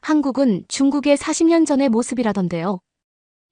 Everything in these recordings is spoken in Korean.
한국은 중국의 40년 전의 모습이라던데요.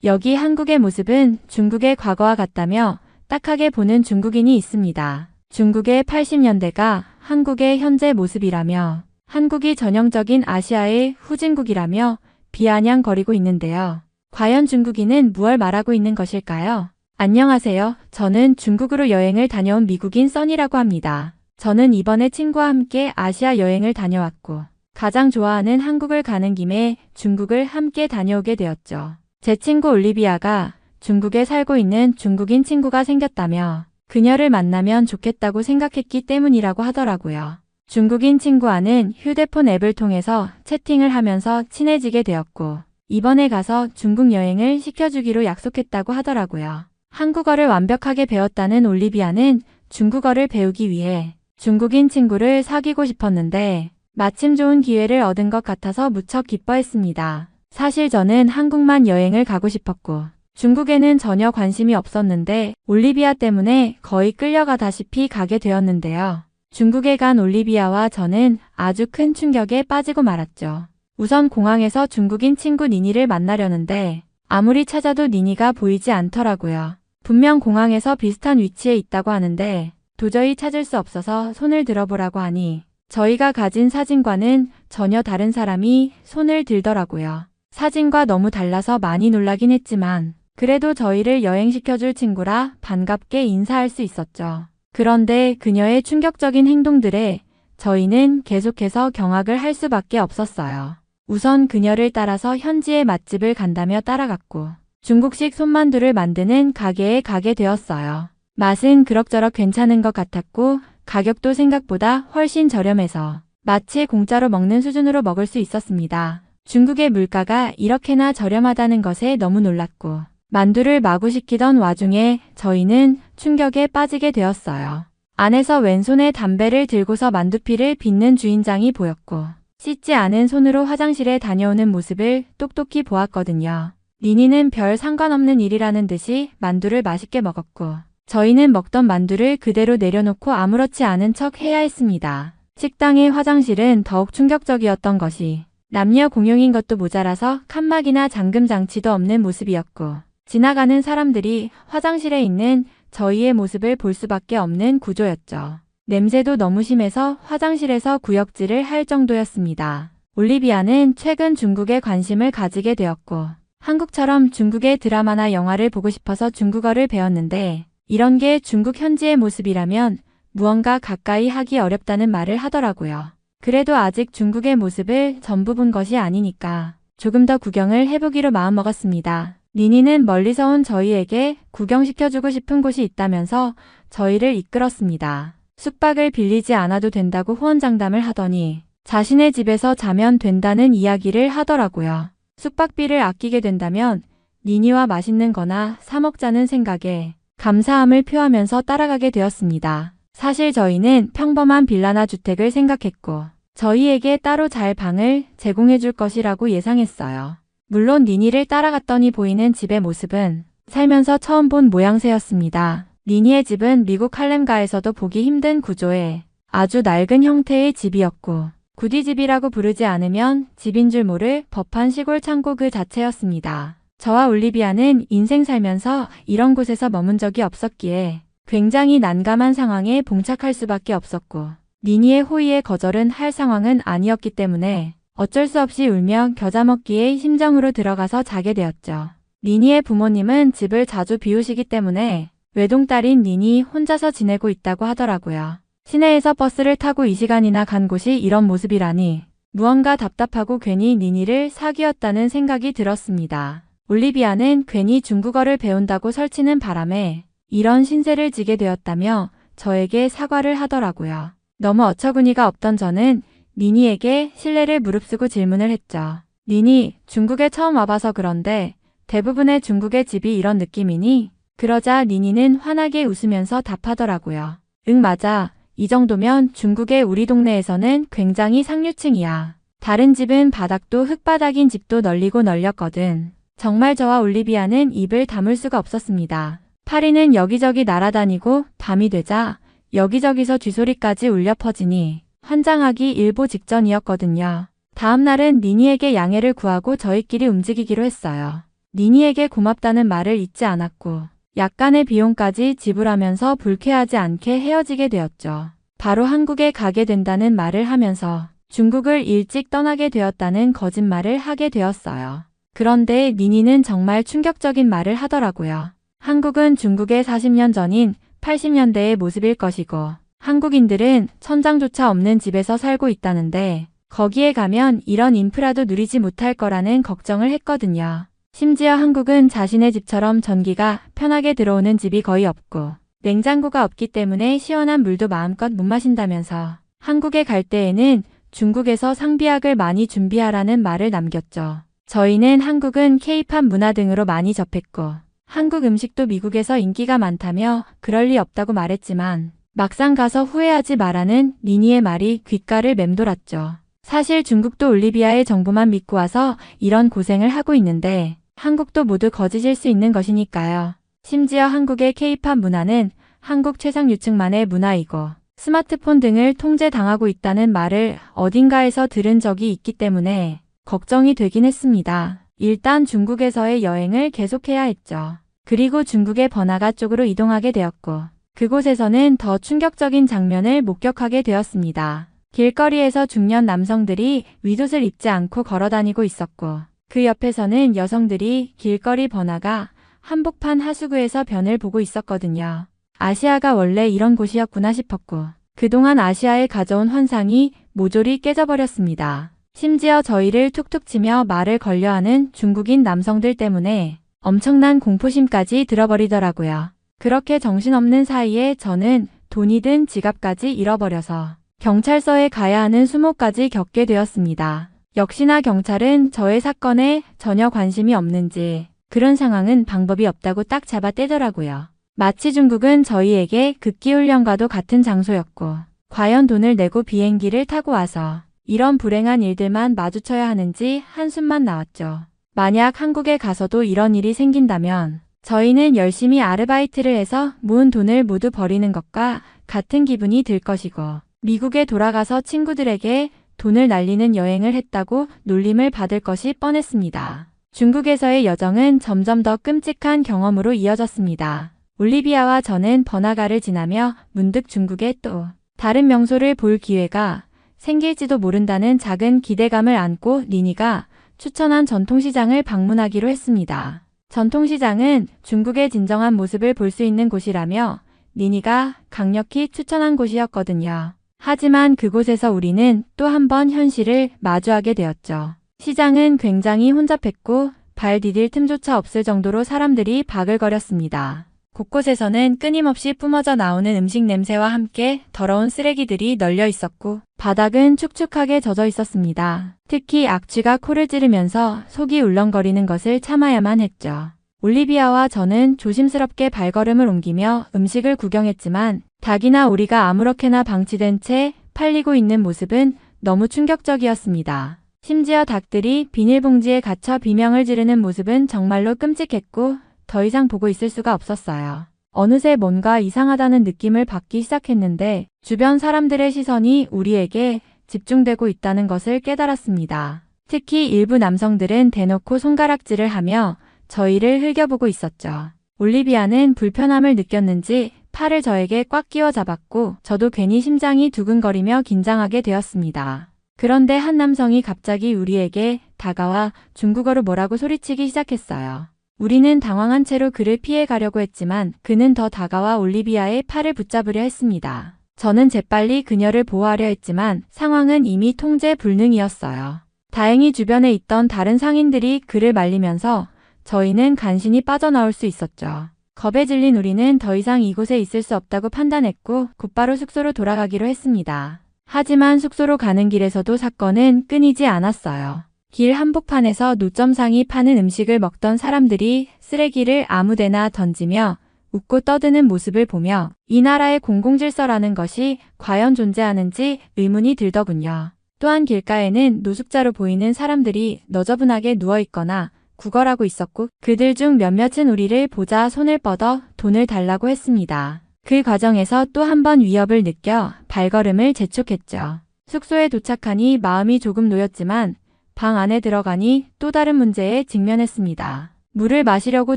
여기 한국의 모습은 중국의 과거와 같다며 딱하게 보는 중국인이 있습니다. 중국의 80년대가 한국의 현재 모습이라며 한국이 전형적인 아시아의 후진국이라며 비아냥거리고 있는데요. 과연 중국인은 무얼 말하고 있는 것일까요? 안녕하세요. 저는 중국으로 여행을 다녀온 미국인 써니라고 합니다. 저는 이번에 친구와 함께 아시아 여행을 다녀왔고 가장 좋아하는 한국을 가는 김에 중국을 함께 다녀오게 되었죠. 제 친구 올리비아가 중국에 살고 있는 중국인 친구가 생겼다며 그녀를 만나면 좋겠다고 생각했기 때문이라고 하더라고요. 중국인 친구와는 휴대폰 앱을 통해서 채팅을 하면서 친해지게 되었고 이번에 가서 중국 여행을 시켜주기로 약속했다고 하더라고요. 한국어를 완벽하게 배웠다는 올리비아는 중국어를 배우기 위해 중국인 친구를 사귀고 싶었는데 마침 좋은 기회를 얻은 것 같아서 무척 기뻐했습니다. 사실 저는 한국만 여행을 가고 싶었고 중국에는 전혀 관심이 없었는데 올리비아 때문에 거의 끌려가다시피 가게 되었는데요. 중국에 간 올리비아와 저는 아주 큰 충격에 빠지고 말았죠. 우선 공항에서 중국인 친구 니니를 만나려는데 아무리 찾아도 니니가 보이지 않더라고요. 분명 공항에서 비슷한 위치에 있다고 하는데 도저히 찾을 수 없어서 손을 들어보라고 하니 저희가 가진 사진과는 전혀 다른 사람이 손을 들더라고요. 사진과 너무 달라서 많이 놀라긴 했지만 그래도 저희를 여행시켜줄 친구라 반갑게 인사할 수 있었죠. 그런데 그녀의 충격적인 행동들에 저희는 계속해서 경악을 할 수밖에 없었어요. 우선 그녀를 따라서 현지의 맛집을 간다며 따라갔고 중국식 손만두를 만드는 가게에 가게 되었어요. 맛은 그럭저럭 괜찮은 것 같았고 가격도 생각보다 훨씬 저렴해서 마치 공짜로 먹는 수준으로 먹을 수 있었습니다. 중국의 물가가 이렇게나 저렴하다는 것에 너무 놀랐고 만두를 마구 시키던 와중에 저희는 충격에 빠지게 되었어요. 안에서 왼손에 담배를 들고서 만두피를 빚는 주인장이 보였고 씻지 않은 손으로 화장실에 다녀오는 모습을 똑똑히 보았거든요. 니니는 별 상관없는 일이라는 듯이 만두를 맛있게 먹었고 저희는 먹던 만두를 그대로 내려놓고 아무렇지 않은 척 해야 했습니다. 식당의 화장실은 더욱 충격적이었던 것이 남녀 공용인 것도 모자라서 칸막이나 잠금 장치도 없는 모습이었고 지나가는 사람들이 화장실에 있는 저희의 모습을 볼 수밖에 없는 구조였죠. 냄새도 너무 심해서 화장실에서 구역질을 할 정도였습니다. 올리비아는 최근 중국에 관심을 가지게 되었고 한국처럼 중국의 드라마나 영화를 보고 싶어서 중국어를 배웠는데 이런 게 중국 현지의 모습이라면 무언가 가까이 하기 어렵다는 말을 하더라고요. 그래도 아직 중국의 모습을 전부 본 것이 아니니까 조금 더 구경을 해보기로 마음먹었습니다. 니니는 멀리서 온 저희에게 구경시켜주고 싶은 곳이 있다면서 저희를 이끌었습니다. 숙박을 빌리지 않아도 된다고 호언장담을 하더니 자신의 집에서 자면 된다는 이야기를 하더라고요. 숙박비를 아끼게 된다면 니니와 맛있는 거나 사 먹자는 생각에 감사함을 표하면서 따라가게 되었습니다. 사실 저희는 평범한 빌라나 주택을 생각했고 저희에게 따로 잘 방을 제공해 줄 것이라고 예상했어요. 물론 니니를 따라갔더니 보이는 집의 모습은 살면서 처음 본 모양새였습니다. 니니의 집은 미국 할렘가에서도 보기 힘든 구조의 아주 낡은 형태의 집이었고 구디집이라고 부르지 않으면 집인 줄 모를 법한 시골 창고 그 자체였습니다. 저와 올리비아는 인생 살면서 이런 곳에서 머문 적이 없었기에 굉장히 난감한 상황에 봉착할 수밖에 없었고 니니의 호의의 거절은 할 상황은 아니었기 때문에 어쩔 수 없이 울며 겨자 먹기의 심정으로 들어가서 자게 되었죠. 니니의 부모님은 집을 자주 비우시기 때문에 외동딸인 니니 혼자서 지내고 있다고 하더라고요. 시내에서 버스를 타고 이 시간이나 간 곳이 이런 모습이라니 무언가 답답하고 괜히 니니를 사귀었다는 생각이 들었습니다. 올리비아는 괜히 중국어를 배운다고 설치는 바람에 이런 신세를 지게 되었다며 저에게 사과를 하더라고요. 너무 어처구니가 없던 저는 니니에게 실례를 무릅쓰고 질문을 했죠. 니니, 중국에 처음 와봐서 그런데 대부분의 중국의 집이 이런 느낌이니? 그러자 니니는 환하게 웃으면서 답하더라고요. 응, 맞아. 이 정도면 중국의 우리 동네에서는 굉장히 상류층이야. 다른 집은 바닥도 흙바닥인 집도 널리고 널렸거든. 정말 저와 올리비아는 입을 다물 수가 없었습니다. 파리는 여기저기 날아다니고 밤이 되자 여기저기서 쥐소리까지 울려 퍼지니 환장하기 일보 직전이었거든요. 다음 날은 니니에게 양해를 구하고 저희끼리 움직이기로 했어요. 니니에게 고맙다는 말을 잊지 않았고 약간의 비용까지 지불하면서 불쾌하지 않게 헤어지게 되었죠. 바로 한국에 가게 된다는 말을 하면서 중국을 일찍 떠나게 되었다는 거짓말을 하게 되었어요. 그런데 니니는 정말 충격적인 말을 하더라고요. 한국은 중국의 40년 전인 80년대의 모습일 것이고 한국인들은 천장조차 없는 집에서 살고 있다는데 거기에 가면 이런 인프라도 누리지 못할 거라는 걱정을 했거든요. 심지어 한국은 자신의 집처럼 전기가 편하게 들어오는 집이 거의 없고 냉장고가 없기 때문에 시원한 물도 마음껏 못 마신다면서 한국에 갈 때에는 중국에서 상비약을 많이 준비하라는 말을 남겼죠. 저희는 한국은 K-팝 문화 등으로 많이 접했고 한국 음식도 미국에서 인기가 많다며 그럴 리 없다고 말했지만 막상 가서 후회하지 마라는 니니의 말이 귓가를 맴돌았죠. 사실 중국도 올리비아의 정보만 믿고 와서 이런 고생을 하고 있는데 한국도 모두 거짓일 수 있는 것이니까요. 심지어 한국의 K-팝 문화는 한국 최상류층만의 문화이고 스마트폰 등을 통제당하고 있다는 말을 어딘가에서 들은 적이 있기 때문에 걱정이 되긴 했습니다. 일단 중국에서의 여행을 계속해야 했죠. 그리고 중국의 번화가 쪽으로 이동하게 되었고 그곳에서는 더 충격적인 장면을 목격하게 되었습니다. 길거리에서 중년 남성들이 윗옷을 입지 않고 걸어다니고 있었고 그 옆에서는 여성들이 길거리 번화가 한복판 하수구에서 변을 보고 있었거든요. 아시아가 원래 이런 곳이었구나 싶었고 그동안 아시아에 가져온 환상이 모조리 깨져버렸습니다. 심지어 저희를 툭툭 치며 말을 걸려하는 중국인 남성들 때문에 엄청난 공포심까지 들어버리더라고요. 그렇게 정신없는 사이에 저는 돈이든 지갑까지 잃어버려서 경찰서에 가야 하는 수모까지 겪게 되었습니다. 역시나 경찰은 저의 사건에 전혀 관심이 없는지 그런 상황은 방법이 없다고 딱 잡아 떼더라고요. 마치 중국은 저희에게 극기훈련과도 같은 장소였고 과연 돈을 내고 비행기를 타고 와서 이런 불행한 일들만 마주쳐야 하는지 한숨만 나왔죠. 만약 한국에 가서도 이런 일이 생긴다면 저희는 열심히 아르바이트를 해서 모은 돈을 모두 버리는 것과 같은 기분이 들 것이고 미국에 돌아가서 친구들에게 돈을 날리는 여행을 했다고 놀림을 받을 것이 뻔했습니다. 중국에서의 여정은 점점 더 끔찍한 경험으로 이어졌습니다. 올리비아와 저는 번화가를 지나며 문득 중국의 또 다른 명소를 볼 기회가 생길지도 모른다는 작은 기대감을 안고 니니가 추천한 전통시장을 방문하기로 했습니다. 전통시장은 중국의 진정한 모습을 볼 수 있는 곳이라며 니니가 강력히 추천한 곳이었거든요. 하지만 그곳에서 우리는 또 한 번 현실을 마주하게 되었죠. 시장은 굉장히 혼잡했고 발 디딜 틈조차 없을 정도로 사람들이 바글거렸습니다. 곳곳에서는 끊임없이 뿜어져 나오는 음식 냄새와 함께 더러운 쓰레기들이 널려 있었고 바닥은 축축하게 젖어 있었습니다. 특히 악취가 코를 찌르면서 속이 울렁거리는 것을 참아야만 했죠. 올리비아와 저는 조심스럽게 발걸음을 옮기며 음식을 구경했지만 닭이나 오리가 아무렇게나 방치된 채 팔리고 있는 모습은 너무 충격적이었습니다. 심지어 닭들이 비닐봉지에 갇혀 비명을 지르는 모습은 정말로 끔찍했고 더 이상 보고 있을 수가 없었어요. 어느새 뭔가 이상하다는 느낌을 받기 시작했는데 주변 사람들의 시선이 우리에게 집중되고 있다는 것을 깨달았습니다. 특히 일부 남성들은 대놓고 손가락질을 하며 저희를 흘겨보고 있었죠. 올리비아는 불편함을 느꼈는지 팔을 저에게 꽉 끼워 잡았고 저도 괜히 심장이 두근거리며 긴장하게 되었습니다. 그런데 한 남성이 갑자기 우리에게 다가와 중국어로 뭐라고 소리치기 시작했어요. 우리는 당황한 채로 그를 피해 가려고 했지만 그는 더 다가와 올리비아의 팔을 붙잡으려 했습니다. 저는 재빨리 그녀를 보호하려 했지만 상황은 이미 통제 불능이었어요. 다행히 주변에 있던 다른 상인들이 그를 말리면서 저희는 간신히 빠져나올 수 있었죠. 겁에 질린 우리는 더 이상 이곳에 있을 수 없다고 판단했고 곧바로 숙소로 돌아가기로 했습니다. 하지만 숙소로 가는 길에서도 사건은 끊이지 않았어요. 길 한복판에서 노점상이 파는 음식을 먹던 사람들이 쓰레기를 아무데나 던지며 웃고 떠드는 모습을 보며 이 나라의 공공질서라는 것이 과연 존재하는지 의문이 들더군요. 또한 길가에는 노숙자로 보이는 사람들이 너저분하게 누워있거나 구걸하고 있었고 그들 중 몇몇은 우리를 보자 손을 뻗어 돈을 달라고 했습니다. 그 과정에서 또 한 번 위협을 느껴 발걸음을 재촉했죠. 숙소에 도착하니 마음이 조금 놓였지만 방 안에 들어가니 또 다른 문제에 직면했습니다. 물을 마시려고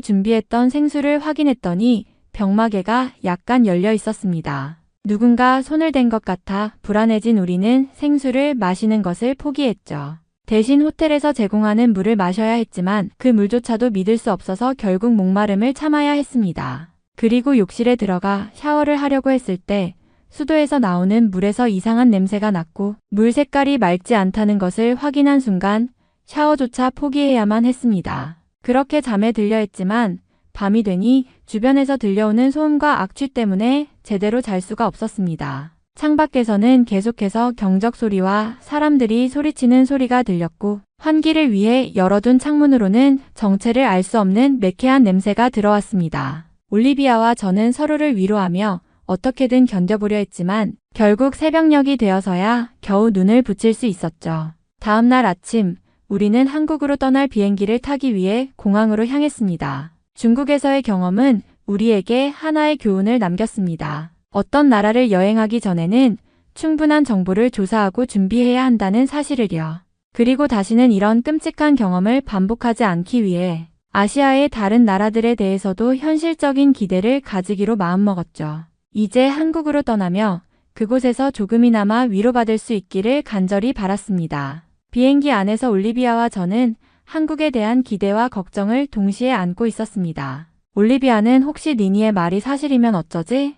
준비했던 생수를 확인했더니 병마개가 약간 열려 있었습니다. 누군가 손을 댄 것 같아 불안해진 우리는 생수를 마시는 것을 포기했죠. 대신 호텔에서 제공하는 물을 마셔야 했지만 그 물조차도 믿을 수 없어서 결국 목마름을 참아야 했습니다. 그리고 욕실에 들어가 샤워를 하려고 했을 때 수도에서 나오는 물에서 이상한 냄새가 났고 물 색깔이 맑지 않다는 것을 확인한 순간 샤워조차 포기해야만 했습니다. 그렇게 잠에 들려 했지만 밤이 되니 주변에서 들려오는 소음과 악취 때문에 제대로 잘 수가 없었습니다. 창밖에서는 계속해서 경적 소리와 사람들이 소리치는 소리가 들렸고 환기를 위해 열어둔 창문으로는 정체를 알 수 없는 매캐한 냄새가 들어왔습니다. 올리비아와 저는 서로를 위로하며 어떻게든 견뎌보려 했지만 결국 새벽녘이 되어서야 겨우 눈을 붙일 수 있었죠. 다음 날 아침 우리는 한국으로 떠날 비행기를 타기 위해 공항으로 향했습니다. 중국에서의 경험은 우리에게 하나의 교훈을 남겼습니다. 어떤 나라를 여행하기 전에는 충분한 정보를 조사하고 준비해야 한다는 사실을요. 그리고 다시는 이런 끔찍한 경험을 반복하지 않기 위해 아시아의 다른 나라들에 대해서도 현실적인 기대를 가지기로 마음먹었죠. 이제 한국으로 떠나며 그곳에서 조금이나마 위로받을 수 있기를 간절히 바랐습니다. 비행기 안에서 올리비아와 저는 한국에 대한 기대와 걱정을 동시에 안고 있었습니다. 올리비아는 혹시 니니의 말이 사실이면 어쩌지?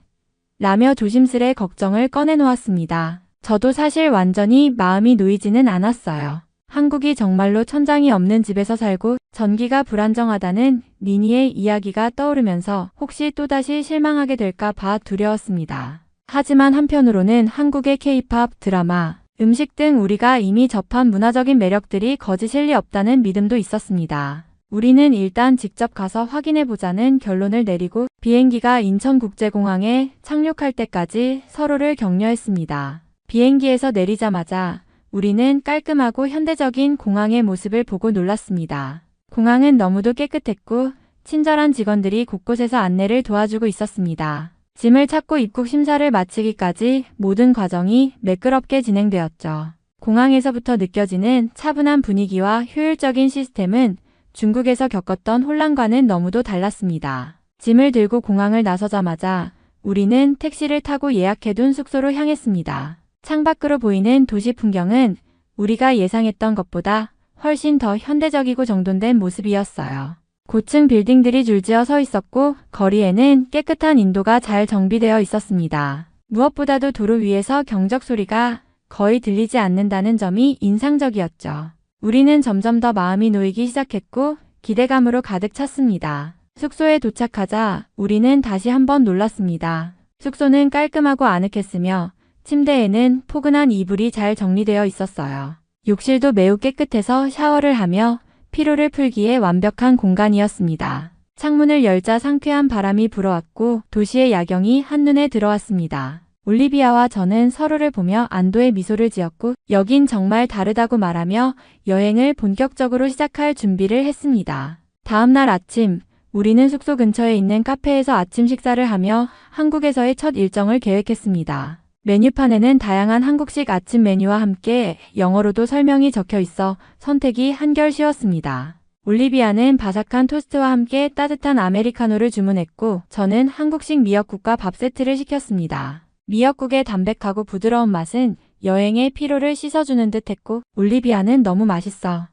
라며 조심스레 걱정을 꺼내놓았습니다. 저도 사실 완전히 마음이 놓이지는 않았어요. 한국이 정말로 천장이 없는 집에서 살고 전기가 불안정하다는 니니의 이야기가 떠오르면서 혹시 또다시 실망하게 될까 봐 두려웠습니다. 하지만 한편으로는 한국의 K-팝, 드라마, 음식 등 우리가 이미 접한 문화적인 매력들이 거짓일 리 없다는 믿음도 있었습니다. 우리는 일단 직접 가서 확인해보자는 결론을 내리고 비행기가 인천국제공항에 착륙할 때까지 서로를 격려했습니다. 비행기에서 내리자마자 우리는 깔끔하고 현대적인 공항의 모습을 보고 놀랐습니다. 공항은 너무도 깨끗했고 친절한 직원들이 곳곳에서 안내를 도와주고 있었습니다. 짐을 찾고 입국 심사를 마치기까지 모든 과정이 매끄럽게 진행되었죠. 공항에서부터 느껴지는 차분한 분위기와 효율적인 시스템은 중국에서 겪었던 혼란과는 너무도 달랐습니다. 짐을 들고 공항을 나서자마자 우리는 택시를 타고 예약해둔 숙소로 향했습니다. 창밖으로 보이는 도시 풍경은 우리가 예상했던 것보다 훨씬 더 현대적이고 정돈된 모습이었어요. 고층 빌딩들이 줄지어 서 있었고 거리에는 깨끗한 인도가 잘 정비되어 있었습니다. 무엇보다도 도로 위에서 경적 소리가 거의 들리지 않는다는 점이 인상적이었죠. 우리는 점점 더 마음이 놓이기 시작했고 기대감으로 가득 찼습니다. 숙소에 도착하자 우리는 다시 한번 놀랐습니다. 숙소는 깔끔하고 아늑했으며 침대에는 포근한 이불이 잘 정리되어 있었어요. 욕실도 매우 깨끗해서 샤워를 하며 피로를 풀기에 완벽한 공간이었습니다. 창문을 열자 상쾌한 바람이 불어왔고 도시의 야경이 한눈에 들어왔습니다. 올리비아와 저는 서로를 보며 안도의 미소를 지었고 여긴 정말 다르다고 말하며 여행을 본격적으로 시작할 준비를 했습니다. 다음 날 아침 우리는 숙소 근처에 있는 카페에서 아침 식사를 하며 한국에서의 첫 일정을 계획했습니다. 메뉴판에는 다양한 한국식 아침 메뉴와 함께 영어로도 설명이 적혀 있어 선택이 한결 쉬웠습니다. 올리비아는 바삭한 토스트와 함께 따뜻한 아메리카노를 주문했고 저는 한국식 미역국과 밥 세트를 시켰습니다. 미역국의 담백하고 부드러운 맛은 여행의 피로를 씻어주는 듯 했고 올리비아는 너무 맛있어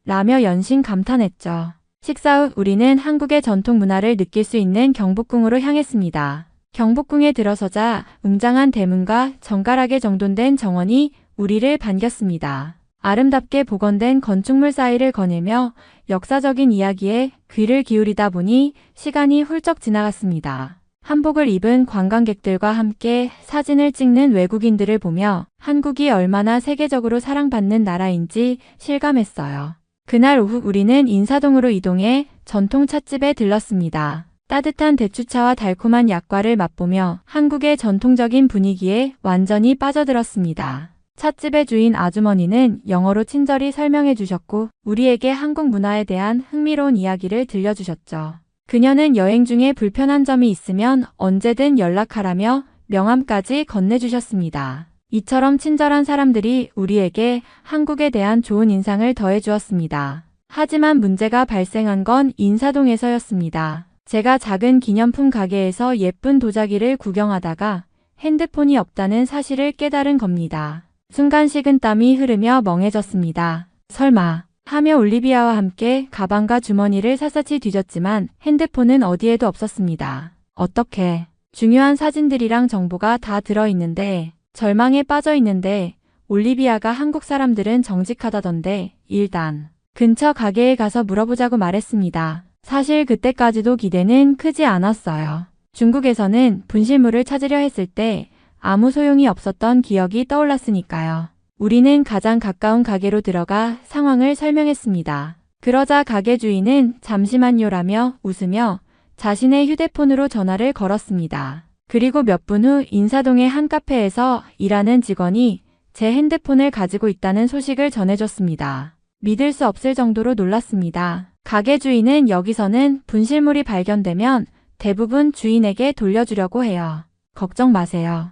라며 연신 감탄했죠. 식사 후 우리는 한국의 전통 문화를 느낄 수 있는 경복궁으로 향했습니다. 경복궁에 들어서자 웅장한 대문과 정갈하게 정돈된 정원이 우리를 반겼습니다. 아름답게 복원된 건축물 사이를 거닐며 역사적인 이야기에 귀를 기울이다 보니 시간이 훌쩍 지나갔습니다. 한복을 입은 관광객들과 함께 사진을 찍는 외국인들을 보며 한국이 얼마나 세계적으로 사랑받는 나라인지 실감했어요. 그날 오후 우리는 인사동으로 이동해 전통 찻집에 들렀습니다. 따뜻한 대추차와 달콤한 약과를 맛보며 한국의 전통적인 분위기에 완전히 빠져들었습니다. 찻집의 주인 아주머니는 영어로 친절히 설명해 주셨고 우리에게 한국 문화에 대한 흥미로운 이야기를 들려주셨죠. 그녀는 여행 중에 불편한 점이 있으면 언제든 연락하라며 명함까지 건네주셨습니다. 이처럼 친절한 사람들이 우리에게 한국에 대한 좋은 인상을 더해 주었습니다. 하지만 문제가 발생한 건 인사동에서였습니다. 제가 작은 기념품 가게에서 예쁜 도자기를 구경하다가 핸드폰이 없다는 사실을 깨달은 겁니다. 순간 식은땀이 흐르며 멍해졌습니다. 설마 하며 올리비아와 함께 가방과 주머니를 샅샅이 뒤졌지만 핸드폰은 어디에도 없었습니다. 어떻게? 중요한 사진들이랑 정보가 다 들어있는데 절망에 빠져 있는데 올리비아가 한국 사람들은 정직하다던데 일단 근처 가게에 가서 물어보자고 말했습니다. 사실 그때까지도 기대는 크지 않았어요. 중국에서는 분실물을 찾으려 했을 때 아무 소용이 없었던 기억이 떠올랐으니까요. 우리는 가장 가까운 가게로 들어가 상황을 설명했습니다. 그러자 가게 주인은 잠시만요라며 웃으며 자신의 휴대폰으로 전화를 걸었습니다. 그리고 몇 분 후 인사동의 한 카페에서 일하는 직원이 제 핸드폰을 가지고 있다는 소식을 전해줬습니다. 믿을 수 없을 정도로 놀랐습니다. 가게 주인은 여기서는 분실물이 발견되면 대부분 주인에게 돌려주려고 해요. 걱정 마세요.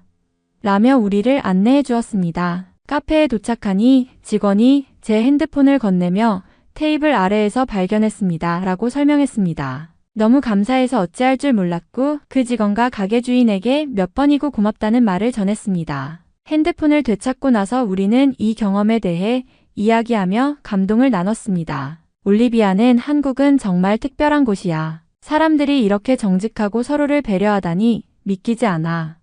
라며 우리를 안내해 주었습니다. 카페에 도착하니 직원이 제 핸드폰을 건네며 테이블 아래에서 발견했습니다. 라고 설명했습니다. 너무 감사해서 어찌할 줄 몰랐고 그 직원과 가게 주인에게 몇 번이고 고맙다는 말을 전했습니다. 핸드폰을 되찾고 나서 우리는 이 경험에 대해 이야기하며 감동을 나눴습니다. 올리비아는 한국은 정말 특별한 곳이야. 사람들이 이렇게 정직하고 서로를 배려하다니 믿기지 않아.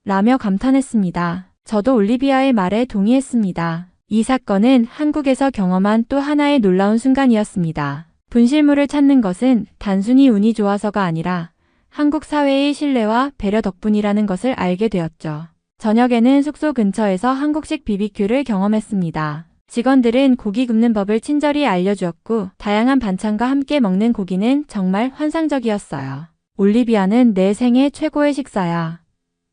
라며 감탄했습니다. 저도 올리비아의 말에 동의했습니다. 이 사건은 한국에서 경험한 또 하나의 놀라운 순간이었습니다. 분실물을 찾는 것은 단순히 운이 좋아서가 아니라 한국 사회의 신뢰와 배려 덕분이라는 것을 알게 되었죠. 저녁에는 숙소 근처에서 한국식 BBQ를 경험했습니다. 직원들은 고기 굽는 법을 친절히 알려주었고 다양한 반찬과 함께 먹는 고기는 정말 환상적이었어요. 올리비아는 내 생애 최고의 식사야.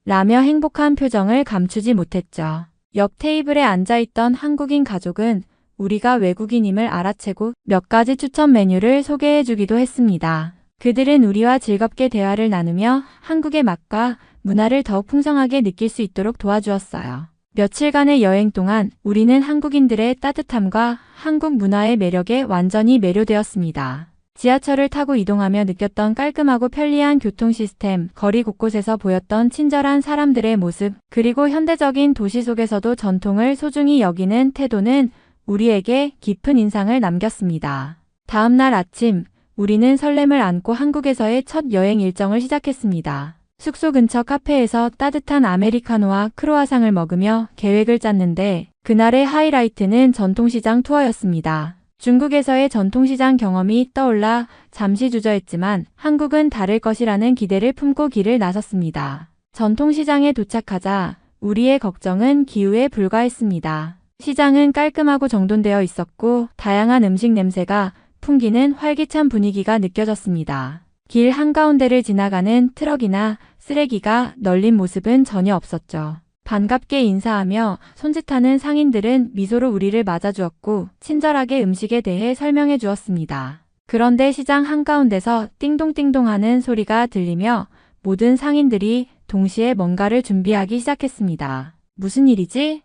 라며 행복한 표정을 감추지 못했죠. 옆 테이블에 앉아있던 한국인 가족은 우리가 외국인임을 알아채고 몇 가지 추천 메뉴를 소개해주기도 했습니다. 그들은 우리와 즐겁게 대화를 나누며 한국의 맛과 문화를 더욱 풍성하게 느낄 수 있도록 도와주었어요. 며칠간의 여행 동안 우리는 한국인들의 따뜻함과 한국 문화의 매력에 완전히 매료되었습니다. 지하철을 타고 이동하며 느꼈던 깔끔하고 편리한 교통 시스템, 거리 곳곳에서 보였던 친절한 사람들의 모습, 그리고 현대적인 도시 속에서도 전통을 소중히 여기는 태도는 우리에게 깊은 인상을 남겼습니다. 다음 날 아침, 우리는 설렘을 안고 한국에서의 첫 여행 일정을 시작했습니다. 숙소 근처 카페에서 따뜻한 아메리카노와 크로아상을 먹으며 계획을 짰는데 그날의 하이라이트는 전통시장 투어였습니다. 중국에서의 전통시장 경험이 떠올라 잠시 주저했지만 한국은 다를 것이라는 기대를 품고 길을 나섰습니다. 전통시장에 도착하자 우리의 걱정은 기우에 불과했습니다. 시장은 깔끔하고 정돈되어 있었고 다양한 음식 냄새가 풍기는 활기찬 분위기가 느껴졌습니다. 길 한가운데를 지나가는 트럭이나 쓰레기가 널린 모습은 전혀 없었죠. 반갑게 인사하며 손짓하는 상인들은 미소로 우리를 맞아주었고 친절하게 음식에 대해 설명해 주었습니다. 그런데 시장 한가운데서 띵동띵동 하는 소리가 들리며 모든 상인들이 동시에 뭔가를 준비하기 시작했습니다. 무슨 일이지?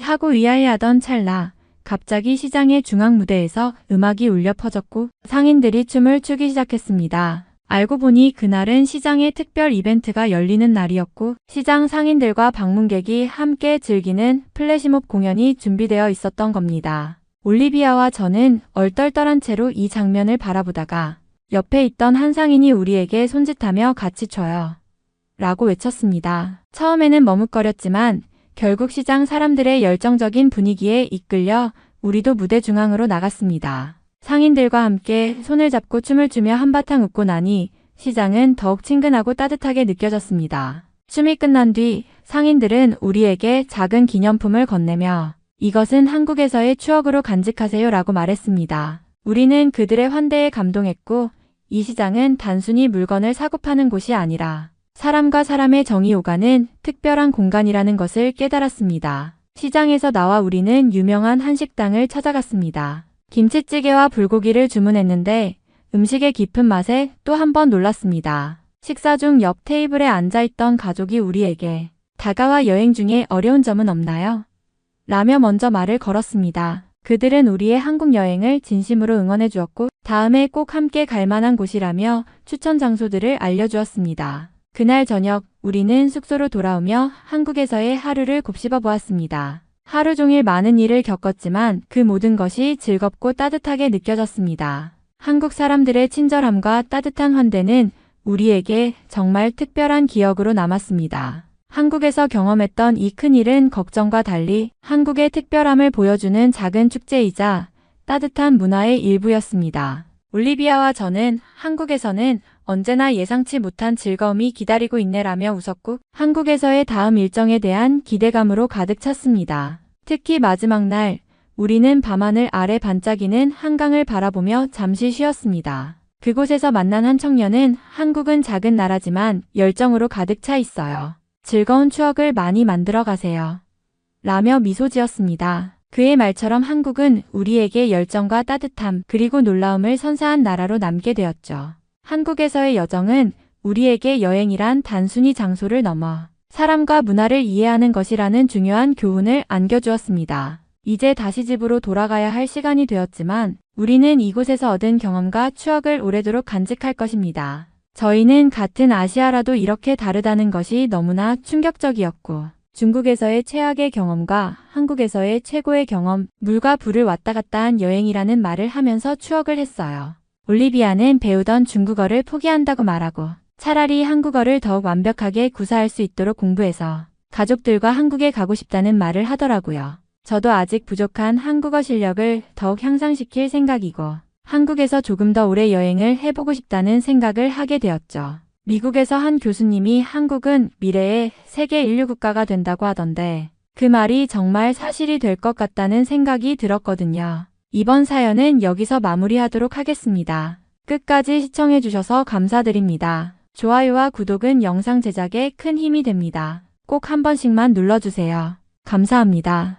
하고 의아해하던 찰나 갑자기 시장의 중앙 무대에서 음악이 울려 퍼졌고 상인들이 춤을 추기 시작했습니다. 알고 보니 그날은 시장의 특별 이벤트가 열리는 날이었고 시장 상인들과 방문객이 함께 즐기는 플래시몹 공연이 준비되어 있었던 겁니다. 올리비아와 저는 얼떨떨한 채로 이 장면을 바라보다가 옆에 있던 한 상인이 우리에게 손짓하며 같이 춰요. 라고 외쳤습니다. 처음에는 머뭇거렸지만 결국 시장 사람들의 열정적인 분위기에 이끌려 우리도 무대 중앙으로 나갔습니다. 상인들과 함께 손을 잡고 춤을 추며 한바탕 웃고 나니 시장은 더욱 친근하고 따뜻하게 느껴졌습니다. 춤이 끝난 뒤 상인들은 우리에게 작은 기념품을 건네며 이것은 한국에서의 추억으로 간직하세요 라고 말했습니다. 우리는 그들의 환대에 감동했고 이 시장은 단순히 물건을 사고 파는 곳이 아니라 사람과 사람의 정이 오가는 특별한 공간이라는 것을 깨달았습니다. 시장에서 나와 우리는 유명한 한식당을 찾아갔습니다. 김치찌개와 불고기를 주문했는데 음식의 깊은 맛에 또 한 번 놀랐습니다. 식사 중 옆 테이블에 앉아있던 가족이 우리에게 다가와 여행 중에 어려운 점은 없나요? 라며 먼저 말을 걸었습니다. 그들은 우리의 한국 여행을 진심으로 응원해 주었고 다음에 꼭 함께 갈 만한 곳이라며 추천 장소들을 알려주었습니다. 그날 저녁 우리는 숙소로 돌아오며 한국에서의 하루를 곱씹어 보았습니다. 하루 종일 많은 일을 겪었지만 그 모든 것이 즐겁고 따뜻하게 느껴졌습니다. 한국 사람들의 친절함과 따뜻한 환대는 우리에게 정말 특별한 기억으로 남았습니다. 한국에서 경험했던 이 큰 일은 걱정과 달리 한국의 특별함을 보여주는 작은 축제이자 따뜻한 문화의 일부였습니다. 올리비아와 저는 한국에서는 언제나 예상치 못한 즐거움이 기다리고 있네라며 웃었고 한국에서의 다음 일정에 대한 기대감으로 가득 찼습니다. 특히 마지막 날 우리는 밤하늘 아래 반짝이는 한강을 바라보며 잠시 쉬었습니다. 그곳에서 만난 한 청년은 한국은 작은 나라지만 열정으로 가득 차 있어요. 즐거운 추억을 많이 만들어 가세요. 라며 미소 지었습니다. 그의 말처럼 한국은 우리에게 열정과 따뜻함 그리고 놀라움을 선사한 나라로 남게 되었죠. 한국에서의 여정은 우리에게 여행이란 단순히 장소를 넘어 사람과 문화를 이해하는 것이라는 중요한 교훈을 안겨주었습니다. 이제 다시 집으로 돌아가야 할 시간이 되었지만 우리는 이곳에서 얻은 경험과 추억을 오래도록 간직할 것입니다. 저희는 같은 아시아라도 이렇게 다르다는 것이 너무나 충격적이었고 중국에서의 최악의 경험과 한국에서의 최고의 경험, 물과 불을 왔다 갔다 한 여행이라는 말을 하면서 추억을 했어요. 올리비아는 배우던 중국어를 포기한다고 말하고 차라리 한국어를 더욱 완벽하게 구사할 수 있도록 공부해서 가족들과 한국에 가고 싶다는 말을 하더라고요. 저도 아직 부족한 한국어 실력을 더욱 향상시킬 생각이고 한국에서 조금 더 오래 여행을 해보고 싶다는 생각을 하게 되었죠. 미국에서 한 교수님이 한국은 미래의 세계 인류 국가가 된다고 하던데 그 말이 정말 사실이 될 것 같다는 생각이 들었거든요. 이번 사연은 여기서 마무리하도록 하겠습니다. 끝까지 시청해주셔서 감사드립니다. 좋아요와 구독은 영상 제작에 큰 힘이 됩니다. 꼭 한 번씩만 눌러주세요. 감사합니다.